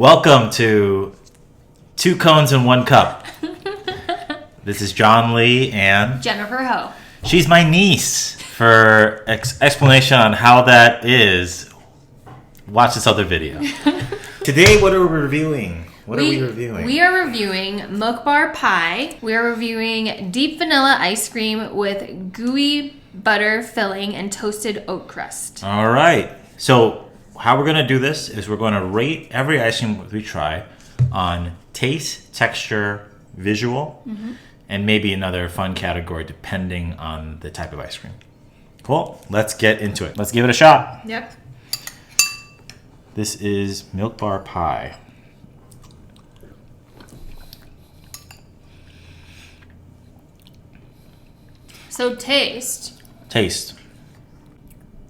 Welcome to Two Cones in One Cup. This is John Lee and Jennifer Ho. She's my niece. For explanation on how that is, watch this other video. Today, what are we reviewing? What are we reviewing? We are reviewing Milk Bar Pie. We are reviewing deep vanilla ice cream with gooey butter filling and toasted oat crust. All right. So how we're going to do this is we're going to rate every ice cream we try on taste, texture, visual, and maybe another fun category depending on the type of ice cream. Cool. Let's get into it. Let's give it a shot. Yep. This is Milk Bar Pie. So Taste.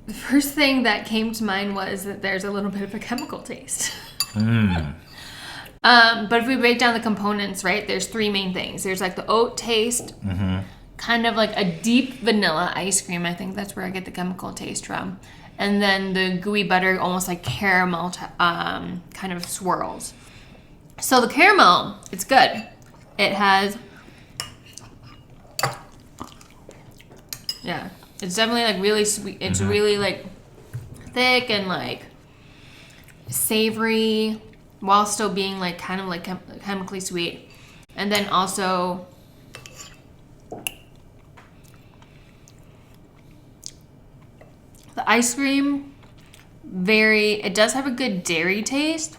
The first thing that came to mind was that there's a little bit of a chemical taste. But if we break down the components, right, there's three main things. There's like the oat taste, kind of like a deep vanilla ice cream. I think that's where I get the chemical taste from. And then the gooey butter, almost like caramel kind of swirls. So the caramel, it's good. It has... Yeah, it's definitely like really sweet. It's really like thick and like savory while still being like kind of like chemically sweet. And then also the ice cream, it does have a good dairy taste,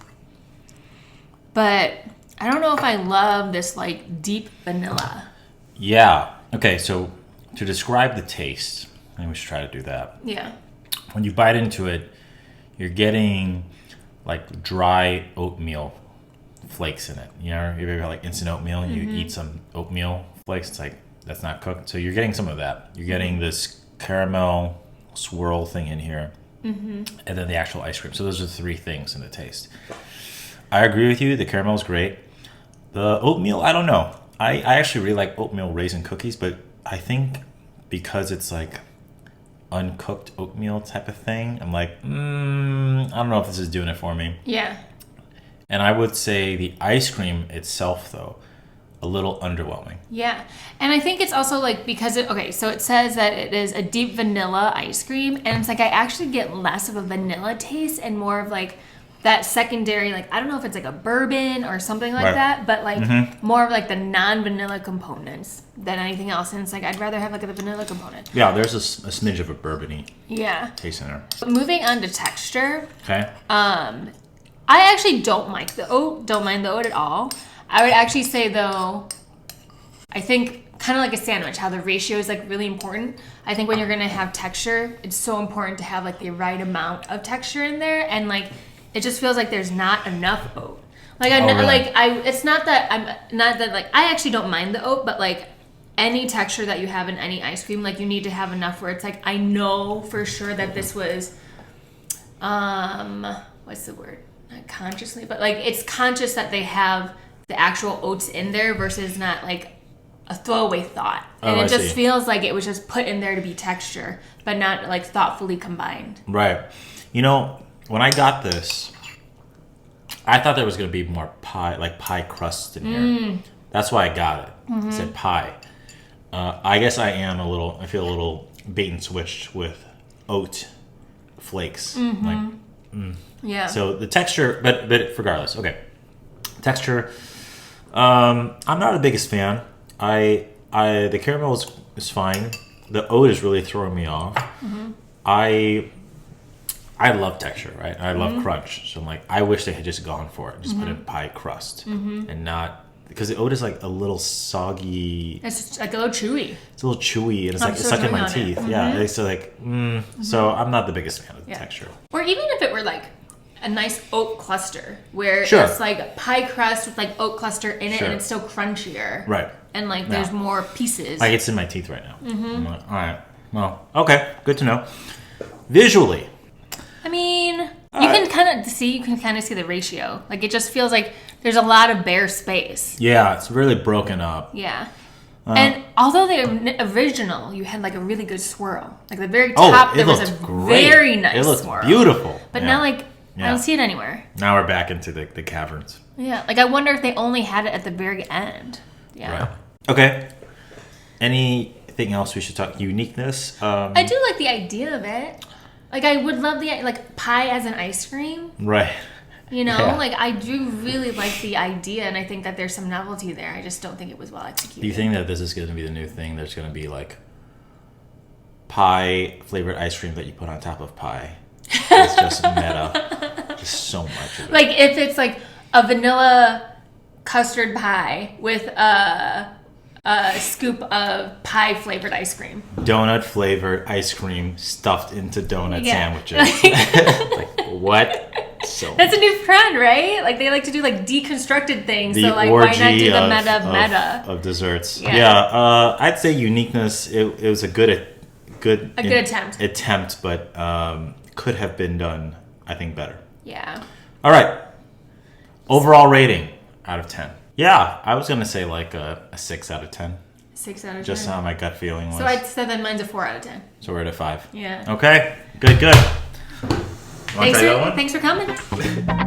but I don't know if I love this like deep vanilla. Yeah. Okay, so to describe the taste, I think we should try to do that. Yeah. When you bite into it, you're getting like dry oatmeal flakes in it. You know, if you ever like instant oatmeal and you eat some oatmeal flakes, it's like that's not cooked. So you're getting some of that. You're getting this caramel swirl thing in here, and then the actual ice cream. So those are the three things in the taste. I agree with you. The caramel is great. The oatmeal, I don't know. I actually really like oatmeal raisin cookies, but I think because it's like uncooked oatmeal type of thing, I'm like, I don't know if this is doing it for me. Yeah. And I would say the ice cream itself, though, a little underwhelming. Yeah. And I think it's also like because so it says that it is a deep vanilla ice cream, and it's like I actually get less of a vanilla taste and more of like that secondary, like I don't know if it's like a bourbon or something like that, but like more of like the non-vanilla components than anything else. And it's like I'd rather have like a vanilla component. Yeah, there's a smidge of a bourbon-y taste in there. Moving on to texture. Okay. I actually don't mind the oat at all. I would actually say though, I think kind of like a sandwich, how the ratio is like really important. I think when you're gonna have texture, it's so important to have like the right amount of texture in there, and like it just feels like there's not enough oat. Like it's not that I actually don't mind the oat, but like any texture that you have in any ice cream, like you need to have enough where it's like I know for sure that this was what's the word? Not consciously, but like it's conscious that they have the actual oats in there versus not like a throwaway thought. And it just feels like it was just put in there to be texture, but not like thoughtfully combined. Right. You know, when I got this, I thought there was going to be more pie crust in here. That's why I got it. It said pie. I guess I feel a little bait and switched with oat flakes. Yeah. So the texture, but regardless, okay. Texture, I'm not the biggest fan. The caramel is fine. The oat is really throwing me off. I love texture, right? I love crunch. So I'm like, I wish they had just gone for it. Just put in pie crust and not... Because the oat is like a little soggy. It's like a little chewy. It's a little chewy and it's like it's stuck in my teeth. Yeah. So like, so I'm not the biggest fan of the texture. Or even if it were like a nice oat cluster where it's like pie crust with like oat cluster in it and it's still crunchier. Right. And like there's more pieces. Like it's in my teeth right now. I'm like, all right. Well, okay. Good to know. Visually. I mean, you can kind of see the ratio. Like it just feels like there's a lot of bare space. Yeah, it's really broken up. Yeah. And although the original, you had like a really good swirl. Like the very top, there was a very nice swirl. It looked beautiful. But now like I don't see it anywhere. Now we're back into the caverns. Yeah, like I wonder if they only had it at the very end. Yeah. Right. Okay. Anything else we should talk? Uniqueness? I do like the idea of it. Like I would love the like pie as an ice cream. Right. You know, Yeah. like I do really like the idea, and I think that there's some novelty there. I just don't think it was well executed. Do you think that this is going to be the new thing? There's going to be like pie flavored ice cream that you put on top of pie. It's just meta. Just so much of it. Like if it's like a vanilla custard pie with a scoop of pie flavored ice cream. Donut flavored ice cream stuffed into donut Yeah. sandwiches. Like what? So That's a new trend, right? Like they like to do like deconstructed things. the So like why not orgy do the of, meta? of desserts. Yeah. Yeah, I'd say uniqueness. It was a good attempt. Attempt, but could have been done, I think, better. Yeah. All right. Overall rating out of 10. Yeah, I was gonna say like a 6 out of 10. 6 out of 10. Just how my gut feeling was. So I'd say that mine's a 4 out of 10. So we're at a 5. Yeah. Okay. Good. You wanna try the other one? Thanks for coming.